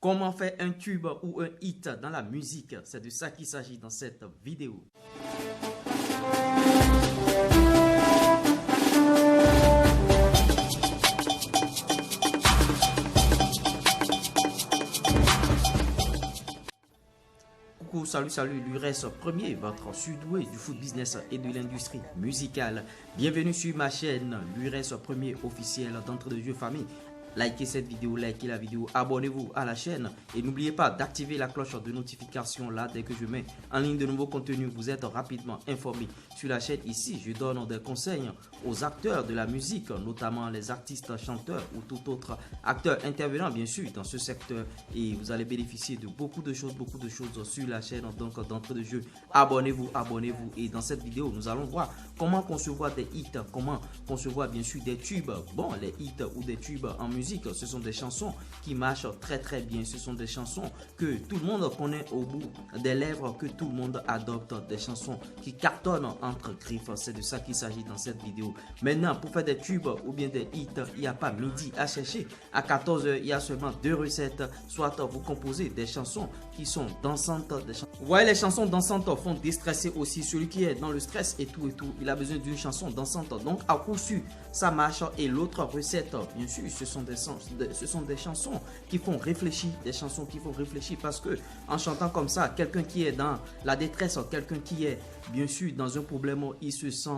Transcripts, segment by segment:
Comment faire un tube ou un hit dans la musique? C'est de ça qu'il s'agit dans cette vidéo. Coucou, salut, Lures Premier, votre surdoué du foot business et de l'industrie musicale. Bienvenue sur ma chaîne Lures Premier officiel d'entrée de jeu famille. Likez cette vidéo, likez la vidéo, abonnez-vous à la chaîne et n'oubliez pas d'activer la cloche de notification là dès que je mets en ligne de nouveaux contenus. Vous êtes rapidement informés sur la chaîne. Ici, je donne des conseils aux acteurs de la musique, notamment les artistes, chanteurs ou tout autre acteur intervenant bien sûr dans ce secteur, et vous allez bénéficier de beaucoup de choses sur la chaîne. Donc d'entrée de jeu, abonnez-vous et dans cette vidéo, nous allons voir comment concevoir des hits, comment concevoir bien sûr des tubes. Bon, les hits ou des tubes en musique, ce sont des chansons qui marchent très bien. Ce sont des chansons que tout le monde connaît au bout des lèvres, que tout le monde adopte, des chansons qui cartonnent entre griffes. C'est de ça qu'il s'agit dans cette vidéo. Maintenant, pour faire des tubes ou bien des hits, il n'y a pas midi à chercher. À 14 h, il y a seulement deux recettes. Soit vous composez des chansons qui sont dansantes. Vous voyez, les chansons dansantes font déstresser aussi. Celui qui est dans le stress et tout, il a besoin d'une chanson dansante. Donc, à coup sûr, ça marche. Et l'autre recette, bien sûr, ce sont des chansons qui font réfléchir, parce que en chantant comme ça, quelqu'un qui est dans la détresse, quelqu'un qui est bien sûr dans un problème, il se sent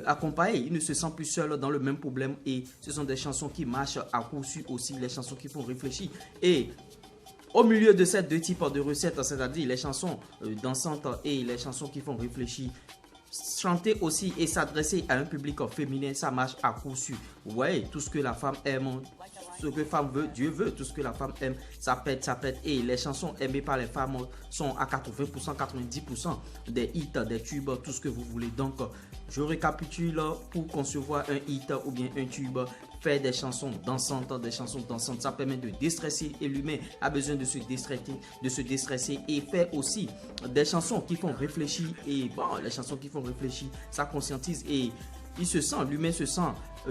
accompagné, il ne se sent plus seul dans le même problème, et ce sont des chansons qui marchent à coup sûr aussi, les chansons qui font réfléchir. Et au milieu de ces deux types de recettes, c'est-à-dire les chansons dansantes et les chansons qui font réfléchir, chanter aussi et s'adresser à un public féminin, ça marche à coup sûr. Vous voyez, tout ce que la femme aime, ce que la femme veut, Dieu veut. Tout ce que la femme aime, ça pète. Et les chansons aimées par les femmes sont à 80%, 90% des hits, des tubes, tout ce que vous voulez. Donc, je récapitule: pour concevoir un hit ou bien un tube, faire des chansons dansantes, ça permet de déstresser, et l'humain a besoin de se déstresser, et faire aussi des chansons qui font réfléchir. Et bon, les chansons qui font réfléchir, ça conscientise, et l'humain se sent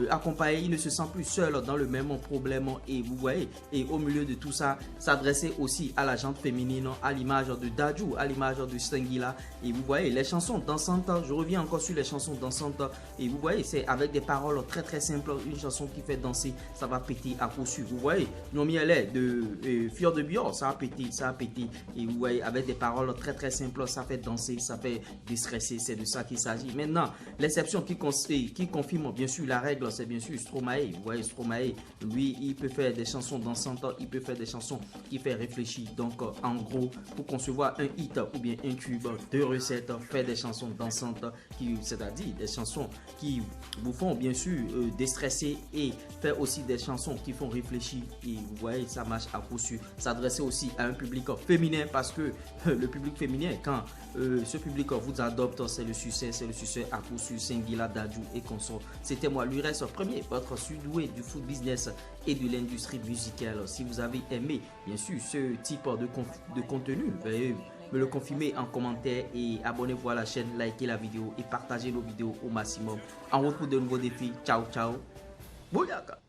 accompagné, il ne se sent plus seul dans le même problème. Et vous voyez, et au milieu de tout ça, s'adresser aussi à la gente féminine, à l'image de Dadju, à l'image de Stengila. Et vous voyez, les chansons dansantes, je reviens encore sur les chansons dansantes, et vous voyez, c'est avec des paroles très simples. Une chanson qui fait danser, ça va péter à coup sûr. Vous voyez, Nomielé de Fior de Bior, ça a pété. Et vous voyez, avec des paroles très simples, ça fait danser, ça fait déstresser. C'est de ça qu'il s'agit. Maintenant, l'exception qui confirme bien sûr la règle, c'est bien sûr Stromae. Vous voyez, Stromae, lui, il peut faire des chansons dansantes, il peut faire des chansons qui font réfléchir. Donc, en gros, pour concevoir un hit ou bien un tube, deux recettes: faire des chansons dansantes, c'est-à-dire des chansons qui vous font bien sûr déstresser, et faire aussi des chansons qui font réfléchir. Et vous voyez, ça marche à coup sûr. S'adresser aussi à un public féminin, parce que le public féminin, quand ce public vous adopte, c'est le succès à coup sûr. Stengila, Dadju et consorts. C'était moi, Lures Premier, votre surdoué du foot business et de l'industrie musicale. Si vous avez aimé bien sûr ce type de contenu, veuillez me le confirmer en commentaire, et abonnez-vous à la chaîne, likez la vidéo et partagez nos vidéos au maximum. En route pour de nouveaux défis. Ciao. Bouyaka.